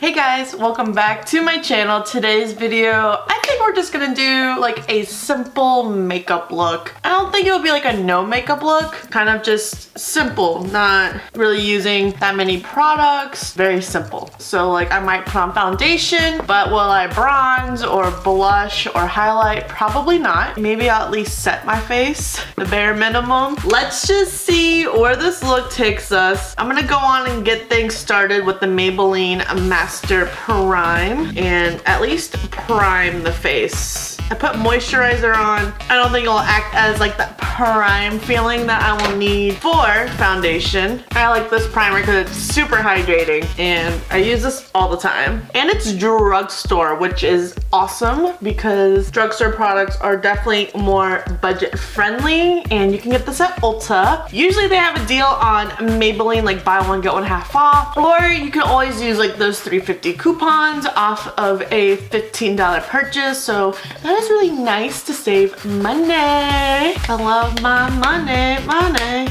Hey guys, welcome back to my channel. Today's video, I think we're just gonna do like a simple makeup look. I don't think it would be like a no makeup look, kind of just simple, not really using that many products, very simple. So like I might put on foundation, but will I bronze or blush or highlight? Probably not. Maybe I'll at least set my face, the bare minimum. Let's just see where this look takes us. I'm gonna go on and get things started with the Maybelline Master Prime and at least prime the face. I put moisturizer on. I don't think it'll act as like that prime feeling that I will need for foundation. I like this primer because it's super hydrating and I use this all the time. And it's drugstore, which is awesome because drugstore products are definitely more budget friendly and you can get this at Ulta. Usually they have a deal on Maybelline, like buy one get one half off, or you can always use like those $3.50 coupons off of a $15 purchase. So that is really nice to save money. I love my money.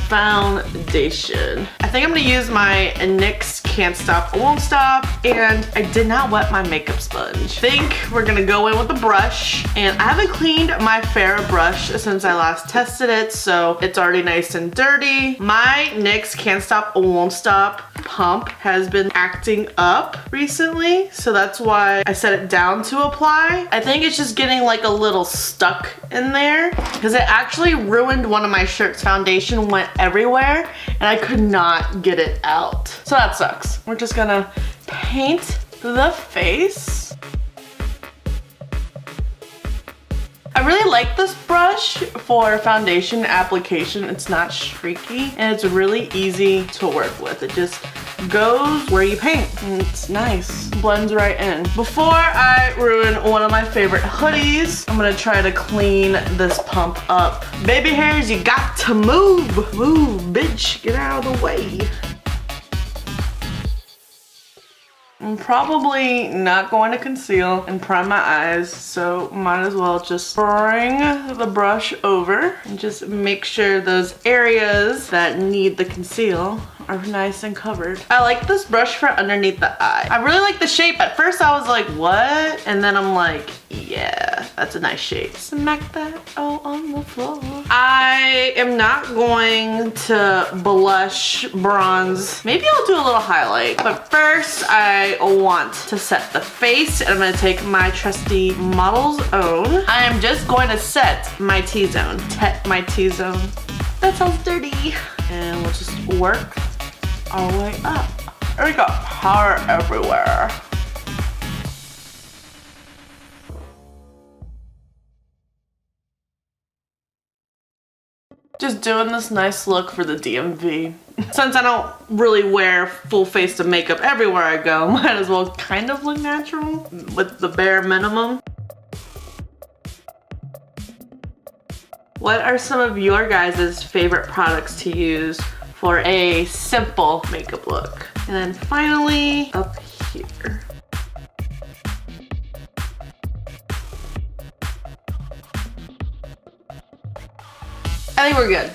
Foundation. I think I'm gonna use my NYX Can't Stop, Won't Stop, and I did not wet my makeup sponge. I think we're gonna go in with a brush, and I haven't cleaned my Farrah brush since I last tested it, so it's already nice and dirty. My NYX Can't Stop, Won't Stop pump has been acting up recently, so that's why I set it down to apply. I think it's just getting like a little stuck in there because it actually ruined one of my shirts. Foundation went everywhere and I could not get it out. So that sucks. We're just gonna paint the face. I really like this brush for foundation application. It's not streaky and it's really easy to work with. It just goes where you paint and it's nice. Blends right in. Before I ruin one of my favorite hoodies, I'm gonna try to clean this pump up. Baby hairs, you got to move. Move, bitch, get out of the way. I'm probably not going to conceal and prime my eyes, so might as well just bring the brush over and just make sure those areas that need the conceal are nice and covered. I like this brush for underneath the eye. I really like the shape. At first I was like, what? And then I'm like, yeah, that's a nice shape. Smack that all on the floor. I am not going to blush, bronze. Maybe I'll do a little highlight, but first I want to set the face, and I'm gonna take my trusty Model's Own. I am just going to set my T-zone. My T-zone. That sounds dirty. And we'll just work our way up. There we go. Power everywhere. Just doing this nice look for the DMV. Since I don't really wear full face of makeup everywhere I go, might as well kind of look natural with the bare minimum. What are some of your guys' favorite products to use for a simple makeup look? And then finally, up here. I think we're good.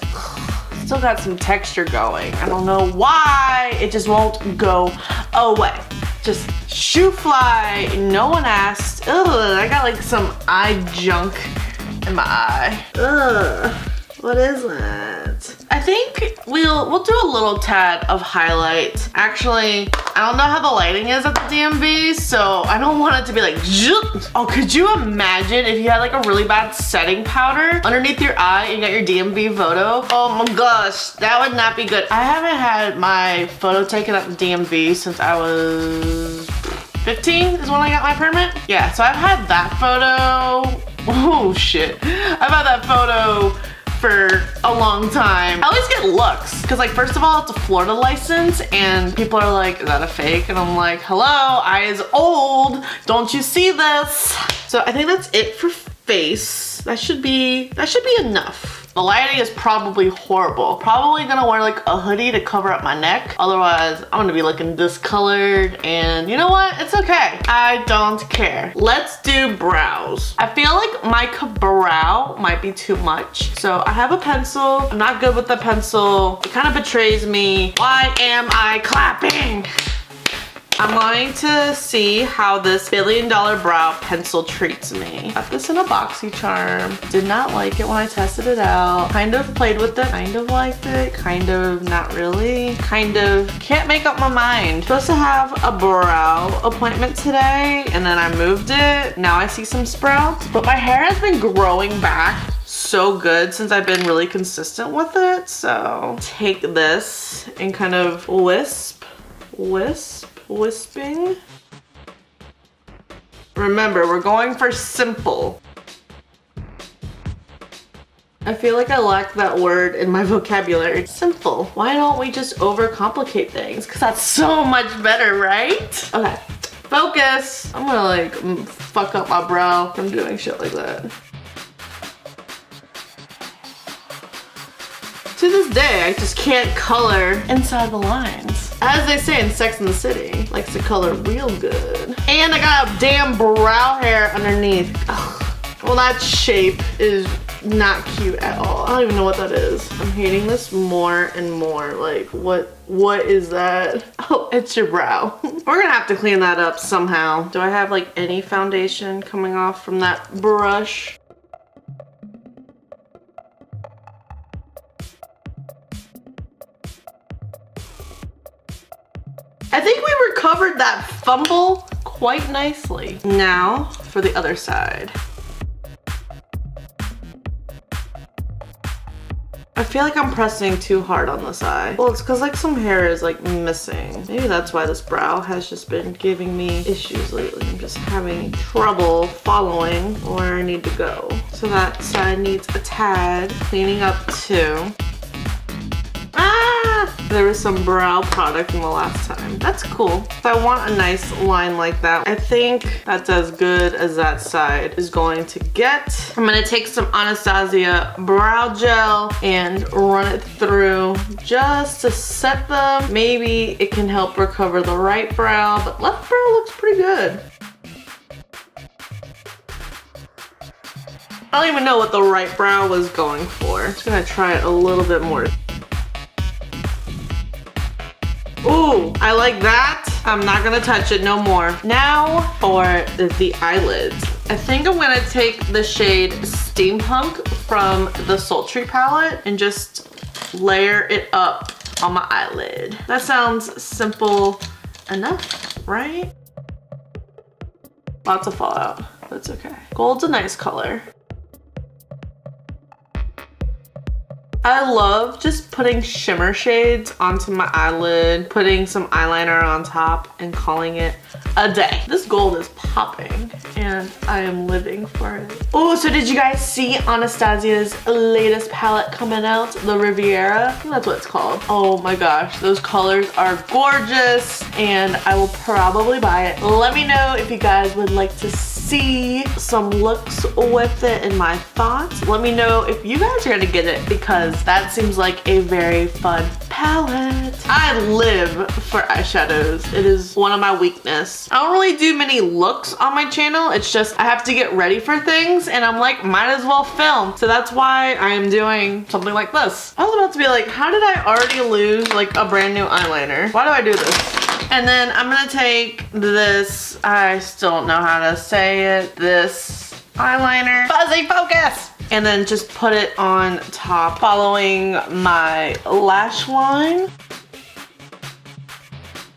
Still got some texture going. I don't know why it just won't go away. Just shoe fly, no one asked. Ugh, I got like some eye junk in my eye. Ugh, what is that? I think we'll do a little tad of highlight. Actually, I don't know how the lighting is at the DMV, so I don't want it to be like, oh, could you imagine if you had like a really bad setting powder underneath your eye and you got your DMV photo? Oh my gosh, that would not be good. I haven't had my photo taken at the DMV since I was 15 is when I got my permit. Yeah, so I've had that photo. Oh shit. I've had that photo for a long time. I always get looks because, like, first of all, it's a Florida license and people are like, is that a fake? And I'm like, hello, eyes old, don't you see this? So I think that's it for face. That should be enough. The lighting is probably horrible. Probably gonna wear like a hoodie to cover up my neck. Otherwise, I'm gonna be looking discolored, and you know what? It's okay. I don't care. Let's do brows. I feel like my brow might be too much. So I have a pencil. I'm not good with the pencil. It kind of betrays me. Why am I clapping? I'm going to see how this $1 billion brow pencil treats me. Got this in a BOXYCHARM. Did not like it when I tested it out. Kind of played with it, kind of liked it, kind of not really, kind of can't make up my mind. Supposed to have a brow appointment today and then I moved it. Now I see some sprouts, but my hair has been growing back so good since I've been really consistent with it. So take this and kind of wisping. Remember, we're going for simple. I feel like I lack that word in my vocabulary. Simple. Why don't we just overcomplicate things? Because that's so much better, right? Okay, focus. I'm gonna like fuck up my brow from doing shit like that. To this day, I just can't color inside the lines. As they say in Sex and the City, likes to color real good. And I got a damn brow hair underneath. Ugh. Well, that shape is not cute at all. I don't even know what that is. I'm hating this more and more. Like, what is that? Oh, it's your brow. We're gonna have to clean that up somehow. Do I have like any foundation coming off from that brush? I think we recovered that fumble quite nicely. Now for the other side. I feel like I'm pressing too hard on this eye. Well, it's because like some hair is like missing. Maybe that's why this brow has just been giving me issues lately. I'm just having trouble following where I need to go. So that side needs a tad cleaning up too. There was some brow product from the last time. That's cool. So I want a nice line like that. I think that's as good as that side is going to get. I'm gonna take some Anastasia brow gel and run it through just to set them. Maybe it can help recover the right brow, but left brow looks pretty good. I don't even know what the right brow was going for. I'm just gonna try it a little bit more. Ooh, I like that. I'm not gonna touch it no more. Now for the eyelids. I think I'm gonna take the shade Steampunk from the Sultry palette and just layer it up on my eyelid. That sounds simple enough, right? Lots of fallout, but it's okay. Gold's a nice color. I love just putting shimmer shades onto my eyelid, putting some eyeliner on top, and calling it a day. This gold is popping, and I am living for it. Oh, so did you guys see Anastasia's latest palette coming out? The Riviera? I think that's what it's called. Oh my gosh, those colors are gorgeous, and I will probably buy it. Let me know if you guys would like to see some looks with it and my thoughts. Let me know if you guys are gonna get it because that seems like a very fun palette. I live for eyeshadows. It is one of my weaknesses. I don't really do many looks on my channel. It's just I have to get ready for things and I'm like, might as well film. So that's why I am doing something like this. I was about to be like, how did I already lose like a brand new eyeliner? Why do I do this? And then I'm gonna take this, I still don't know how to say it, this eyeliner, Fuzzy Focus! And then just put it on top, following my lash line.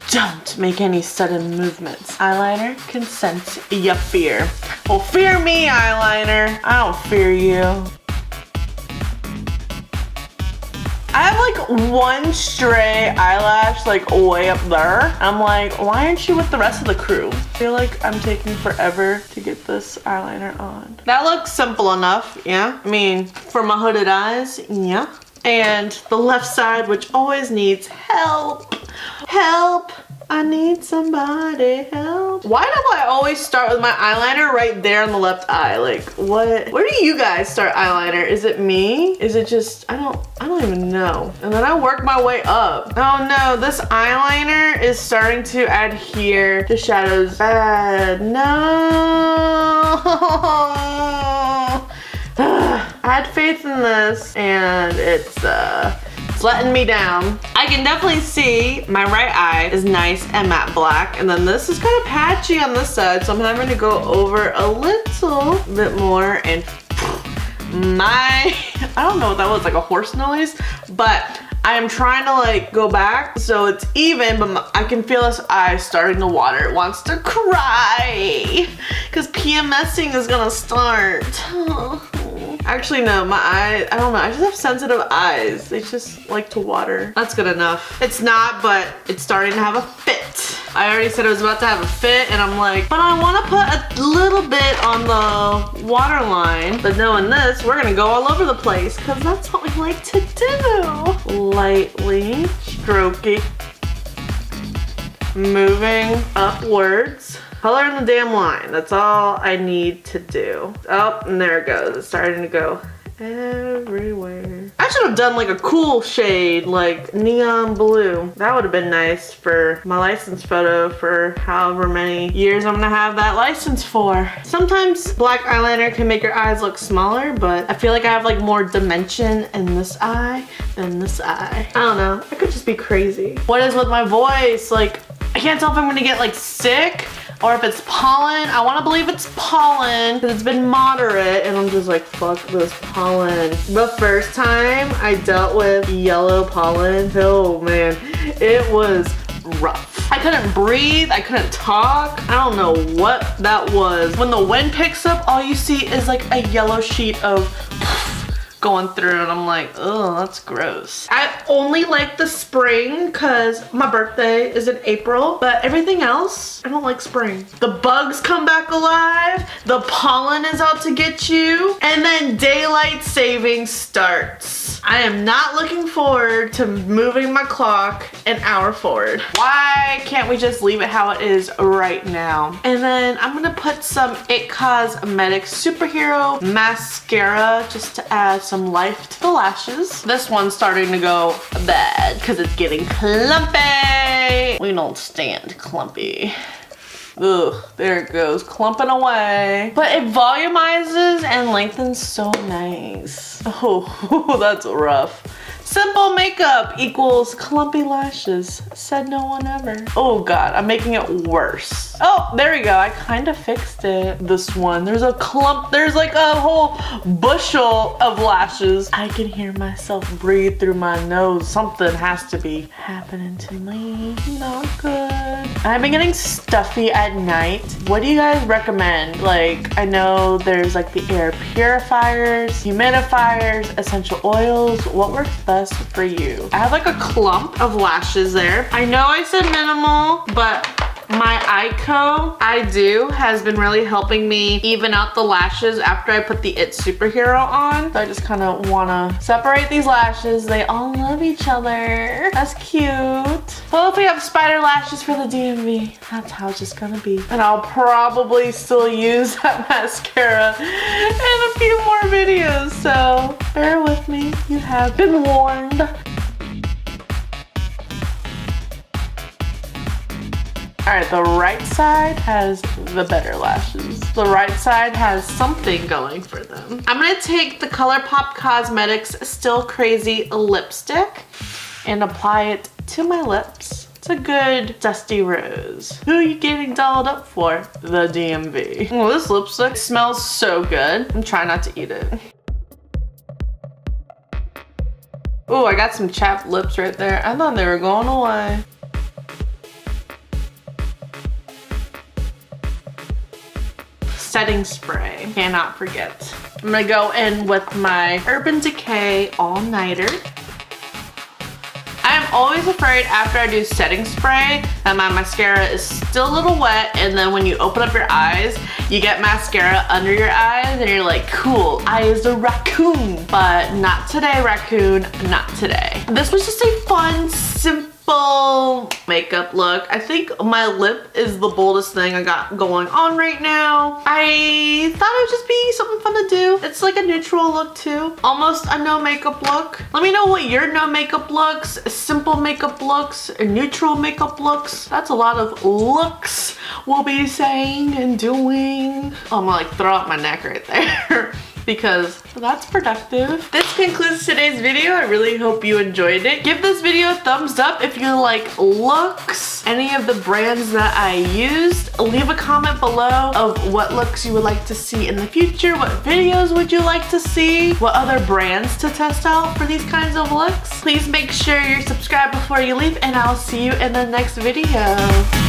Don't make any sudden movements. Eyeliner can sense your fear. Well, fear me, eyeliner. I don't fear you. I have like one stray eyelash like way up there. I'm like, why aren't you with the rest of the crew? I feel like I'm taking forever to get this eyeliner on. That looks simple enough, yeah? I mean, for my hooded eyes, yeah. And the left side, which always needs help. Help! I need somebody help. Why do I always start with my eyeliner right there on the left eye? Like what? Where do you guys start eyeliner? Is it me? Is it just, I don't even know. And then I work my way up. Oh no, this eyeliner is starting to adhere to shadows bad. No. I had faith in this and it's It's letting me down. I can definitely see my right eye is nice and matte black. And then this is kind of patchy on this side. So I'm having to go over a little bit more and I don't know what that was, like a horse noise, but I am trying to like go back so it's even, but I can feel this eye starting to water. It wants to cry because PMSing is gonna start. Actually, no, my eye, I don't know. I just have sensitive eyes. They just like to water. That's good enough. It's not, but it's starting to have a fit. I already said it was about to have a fit, and I'm like, but I want to put a little bit on the water line. But knowing this, we're gonna go all over the place because that's what we like to do. Lightly stroking, moving upwards. Color in the damn line. That's all I need to do. Oh, and there it goes. It's starting to go everywhere. I should have done like a cool shade, like neon blue. That would have been nice for my license photo for however many years I'm gonna have that license for. Sometimes black eyeliner can make your eyes look smaller, but I feel like I have like more dimension in this eye than this eye. I don't know. I could just be crazy. What is with my voice? Like, I can't tell if I'm gonna get like sick or if it's pollen. I want to believe it's pollen because it's been moderate and I'm just like, fuck this pollen. The first time I dealt with yellow pollen, oh man, it was rough. I couldn't breathe, I couldn't talk. I don't know what that was. When the wind picks up, all you see is like a yellow sheet of going through and I'm like, oh, that's gross. I only like the spring because my birthday is in April, but everything else, I don't like spring. The bugs come back alive, the pollen is out to get you, and then daylight savings starts. I am not looking forward to moving my clock an hour forward. Why can't we just leave it how it is right now? And then I'm gonna put some IT Cosmetics Superhero Mascara just to add some life to the lashes. This one's starting to go bad because it's getting clumpy. We don't stand clumpy. Ugh, there it goes, clumping away. But it volumizes and lengthens so nice. Oh, that's rough. Simple makeup equals clumpy lashes. Said no one ever. Oh God, I'm making it worse. Oh, there we go. I kind of fixed it. This one, there's a clump, there's like a whole bushel of lashes. I can hear myself breathe through my nose. Something has to be happening to me. Not good. I've been getting stuffy at night. What do you guys recommend? Like, I know there's like the air purifiers, humidifiers, essential oils. What works best for you? I have like a clump of lashes there. I know I said minimal, but my I Do has been really helping me even out the lashes after I put the IT Superhero on. So I just kind of want to separate these lashes. They all love each other. That's cute. Well, if we have spider lashes for the DMV, that's how it's just gonna be. And I'll probably still use that mascara in a few more videos. So bear with me. You have been warned. All right, the right side has the better lashes. The right side has something going for them. I'm gonna take the ColourPop Cosmetics Still Crazy lipstick and apply it to my lips. It's a good dusty rose. Who are you getting dolled up for? The DMV. Oh, this lipstick smells so good. I'm trying not to eat it. Oh, I got some chapped lips right there. I thought they were going away. Setting spray, cannot forget. I'm gonna go in with my Urban Decay All-Nighter. I'm always afraid after I do setting spray that my mascara is still a little wet, and then when you open up your eyes, you get mascara under your eyes and you're like, cool, I is a raccoon. But not today, raccoon, not today. This was just a fun, simple makeup look. I think my lip is the boldest thing I got going on right now. I thought it would just be something fun to do. It's like a neutral look too. Almost a no makeup look. Let me know what your no makeup looks, simple makeup looks, neutral makeup looks. That's a lot of looks we'll be saying and doing. Oh, I'm gonna like throw out my neck right there. because that's productive. This concludes today's video. I really hope you enjoyed it. Give this video a thumbs up if you like looks, any of the brands that I used. Leave a comment below of what looks you would like to see in the future. What videos would you like to see? What other brands to test out for these kinds of looks? Please make sure you're subscribed before you leave, and I'll see you in the next video.